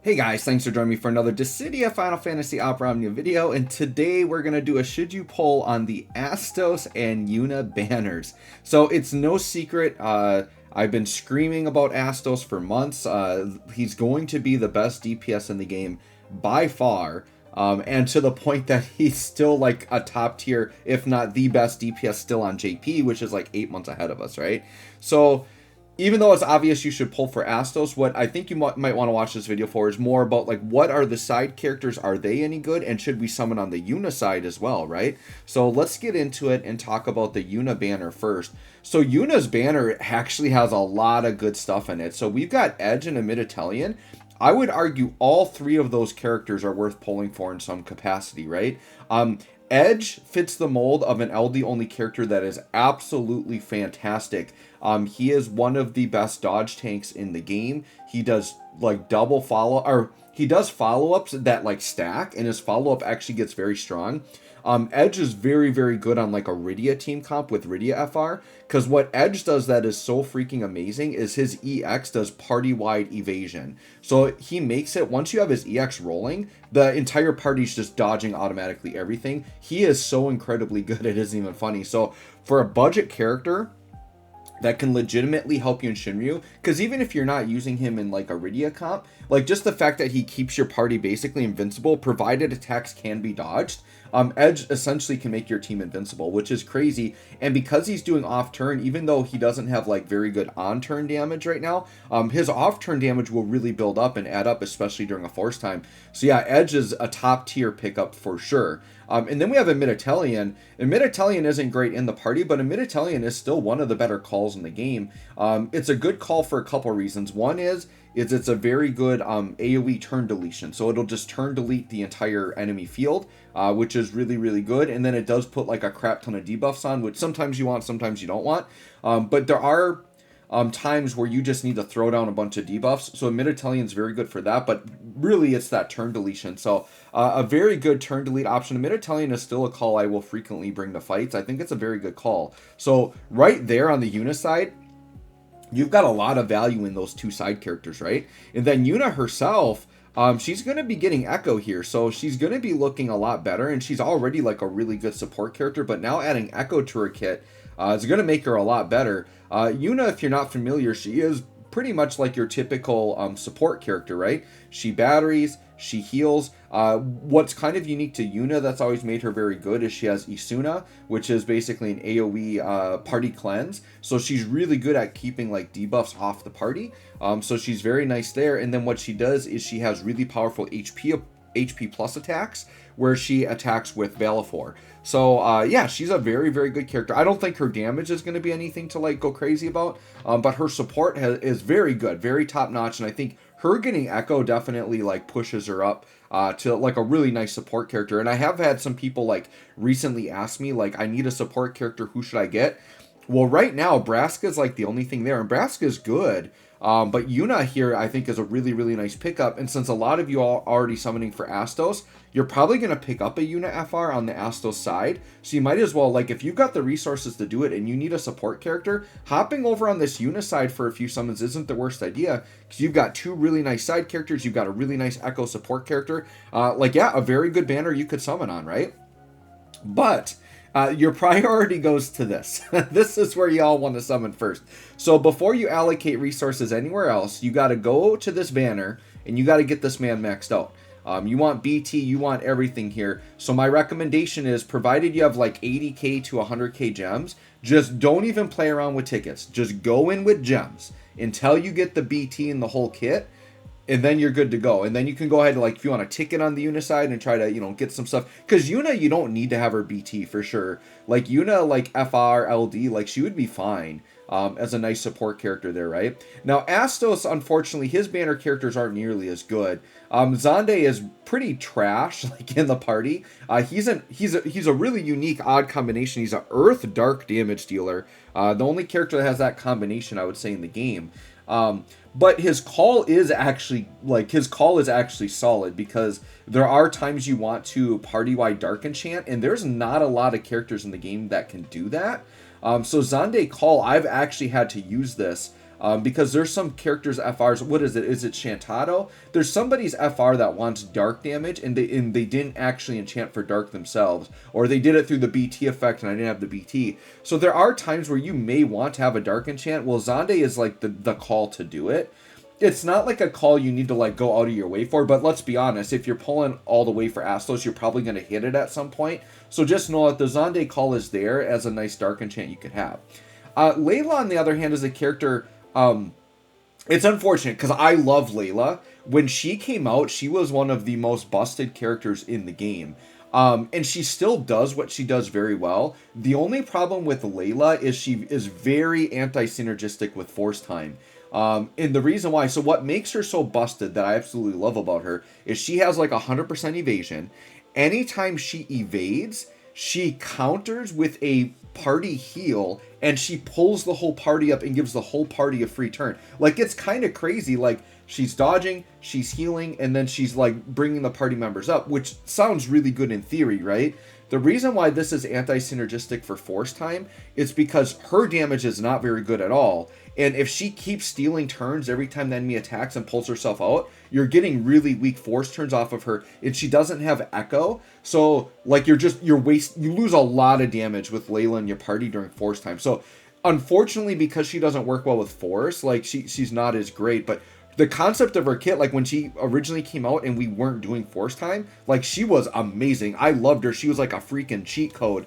Hey guys, thanks for joining me for another Dissidia Final Fantasy Opera Omnia video, and today we're going to do a should you poll on the Astos and Yuna banners. So it's no secret, I've been screaming about Astos for months. He's going to be the best DPS in the game by far, and to the point that he's still like a top tier, if not the best DPS still on JP, which is like 8 months ahead of us, right? So even though it's obvious you should pull for Astos, what I think you might want to watch this video for is more about like what are the side characters, are they any good, and should we summon on the Yuna side as well, right? So let's get into it and talk about the Yuna banner first. So Yuna's banner actually has a lot of good stuff in it. So we've got Edge and a Mid-Italian. I would argue all three of those characters are worth pulling for in some capacity, right? Edge fits the mold of an LD only character that is absolutely fantastic. He is one of the best dodge tanks in the game. He does like double follow, or he does follow-ups that like stack, and his follow-up actually gets very strong. Edge is very, very good on like a Rydia team comp with Rydia FR, because what Edge does that is so freaking amazing is his EX does party-wide evasion. So he makes it, once you have his EX rolling, the entire party's just dodging automatically everything. He is so incredibly good, it isn't even funny. So for a budget character that can legitimately help you in Shinryu, because even if you're not using him in like a Rydia comp, like just the fact that he keeps your party basically invincible, provided attacks can be dodged, Edge essentially can make your team invincible, which is crazy. And because he's doing off turn, even though he doesn't have like very good on turn damage right now, his off turn damage will really build up and add up, especially during a force time. So yeah, Edge is a top tier pickup for sure. And then we have a Mid-Italian. And Mid-Italian isn't great in the party, but a Mid-Italian is still one of the better calls in the game. It's a good call for a couple reasons. One is it's a very good AoE turn deletion. So it'll just turn delete the entire enemy field, which is really, really good. And then it does put like a crap ton of debuffs on, which sometimes you want, sometimes you don't want. But there are times where you just need to throw down a bunch of debuffs. So Mid-Italian is very good for that, but really it's that turn deletion. So a very good turn delete option. Mid-Italian is still a call I will frequently bring to fights. I think it's a very good call. So right there on the Yuna side, you've got a lot of value in those two side characters, right? And then Yuna herself, she's going to be getting Echo here, so she's going to be looking a lot better, and she's already like a really good support character, but now adding Echo to her kit is going to make her a lot better. Yuna, if you're not familiar, she is pretty much like your typical support character, right? She batteries, she heals. What's kind of unique to Yuna that's always made her very good is she has Isuna, which is basically an AoE party cleanse. So she's really good at keeping like debuffs off the party. So she's very nice there. And then what she does is she has really powerful HP plus attacks where she attacks with Valifor. So yeah, she's a very, very good character. I don't think her damage is going to be anything to like go crazy about, but her support is very good, very top notch, and I think her getting Echo definitely like pushes her up to like a really nice support character. And I have had some people like recently ask me like, I need a support character, who should I get? Well, right now Braska's like the only thing there, and Braska's good. But Yuna here, I think, is a really, really nice pickup. And since a lot of you are already summoning for Astos, you're probably going to pick up a Yuna FR on the Astos side. So you might as well, like, if you've got the resources to do it and you need a support character, hopping over on this Yuna side for a few summons isn't the worst idea, because you've got two really nice side characters. You've got a really nice Echo support character. Like, yeah, a very good banner you could summon on, right? But your priority goes to this. This is where y'all want to summon first. So before you allocate resources anywhere else, you got to go to this banner and you got to get this man maxed out. You want BT, you want everything here. So my recommendation is, provided you have like 80k to 100k gems, just don't even play around with tickets. Just go in with gems until you get the BT and the whole kit. And then you're good to go. And then you can go ahead and, like, if you want a ticket on the Yuna side and try to, you know, get some stuff. Because Yuna, you don't need to have her BT for sure. Like, Yuna, like, FR, LD, like, she would be fine as a nice support character there, right? Now, Astos, unfortunately, his banner characters aren't nearly as good. Xande is pretty trash, like, in the party. He's a really unique, odd combination. He's an Earth Dark damage dealer. The only character that has that combination, I would say, in the game. But his call is actually solid, because there are times you want to party-wide dark enchant, and there's not a lot of characters in the game that can do that. So Xande call, I've actually had to use this because there's some characters FRs. What is it? Is it Shantado? There's somebody's FR that wants dark damage, and they didn't actually enchant for dark themselves, or they did it through the BT effect, and I didn't have the BT. So there are times where you may want to have a dark enchant. Well, Xande is like the call to do it. It's not like a call you need to like go out of your way for, but let's be honest, if you're pulling all the way for Astos, you're probably going to hit it at some point. So just know that the Xande call is there as a nice dark enchant you could have. Layla, on the other hand, is a character, it's unfortunate because I love Layla. When she came out, she was one of the most busted characters in the game. And she still does what she does very well. The only problem with Layla is she is very anti-synergistic with Force Time. And the reason why, so what makes her so busted that I absolutely love about her is she has like 100% evasion. Anytime she evades, she counters with a party heal, and she pulls the whole party up and gives the whole party a free turn. Like, it's kind of crazy. Like, she's dodging, she's healing, and then she's like bringing the party members up, which sounds really good in theory, right? The reason why this is anti-synergistic for Force Time is because her damage is not very good at all. And if she keeps stealing turns every time the enemy attacks and pulls herself out, you're getting really weak force turns off of her, and she doesn't have echo. So like you lose a lot of damage with Layla in your party during Force Time. So unfortunately, because she doesn't work well with Force, like she's not as great, but the concept of her kit, like when she originally came out and we weren't doing Force Time, like she was amazing. I loved her. She was like a freaking cheat code.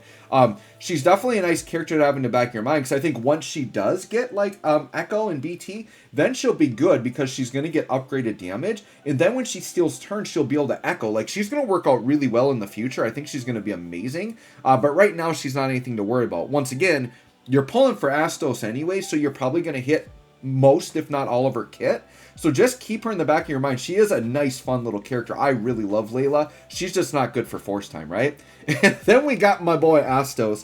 She's definitely a nice character to have in the back of your mind, because I think once she does get like Echo and BT, then she'll be good because she's going to get upgraded damage. And then when she steals turns, she'll be able to Echo. Like, she's going to work out really well in the future. I think she's going to be amazing. But right now, she's not anything to worry about. Once again, you're pulling for Astos anyway, so you're probably going to hit most, if not all, of her kit. So just keep her in the back of your mind. She is a nice, fun little character. I really love Layla. She's just not good for Force Time, right? And then we got my boy Astos.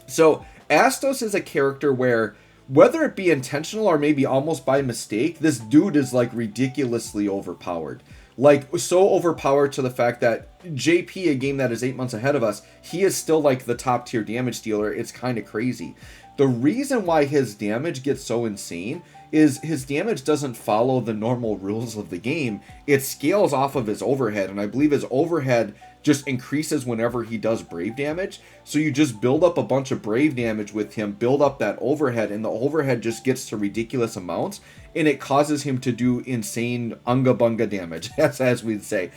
So Astos is a character where, whether it be intentional or maybe almost by mistake, this dude is like ridiculously overpowered. Like, so overpowered to the fact that JP, a game that is 8 months ahead of us, he is still like the top tier damage dealer. It's kind of crazy. The reason why his damage gets so insane is his damage doesn't follow the normal rules of the game. It scales off of his overhead, and I believe his overhead just increases whenever he does brave damage. So you just build up a bunch of brave damage with him, build up that overhead, and the overhead just gets to ridiculous amounts, and it causes him to do insane unga bunga damage, as we'd say.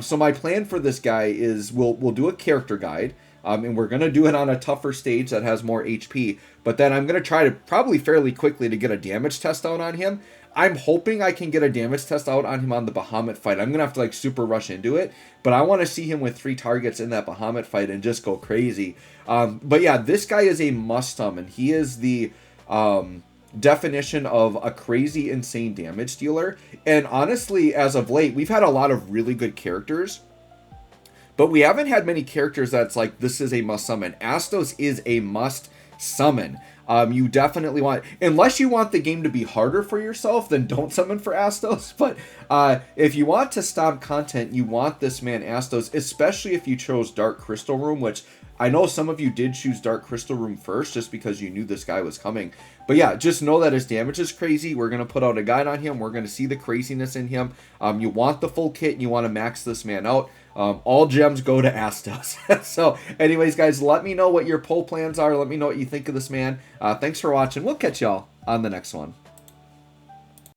So my plan for this guy is we'll do a character guide. And we're going to do it on a tougher stage that has more HP. But then I'm going to try to probably fairly quickly to get a damage test out on him. I'm hoping I can get a damage test out on him on the Bahamut fight. I'm going to have to like super rush into it. But I want to see him with 3 targets in that Bahamut fight and just go crazy. But yeah, this guy is a must summon. He is the definition of a crazy, insane damage dealer. And honestly, as of late, we've had a lot of really good characters, but we haven't had many characters that's like, this is a must summon. Astos is a must summon. You definitely want, unless you want the game to be harder for yourself, then don't summon for Astos. But if you want to stomp content, you want this man Astos, especially if you chose Dark Crystal Room, which I know some of you did choose Dark Crystal Room first just because you knew this guy was coming. But yeah, just know that his damage is crazy. We're going to put out a guide on him. We're going to see the craziness in him. You want the full kit and you want to max this man out. All gems go to Astos. So anyways, guys, let me know what your poll plans are. Let me know what you think of this man. Thanks for watching. We'll catch y'all on the next one.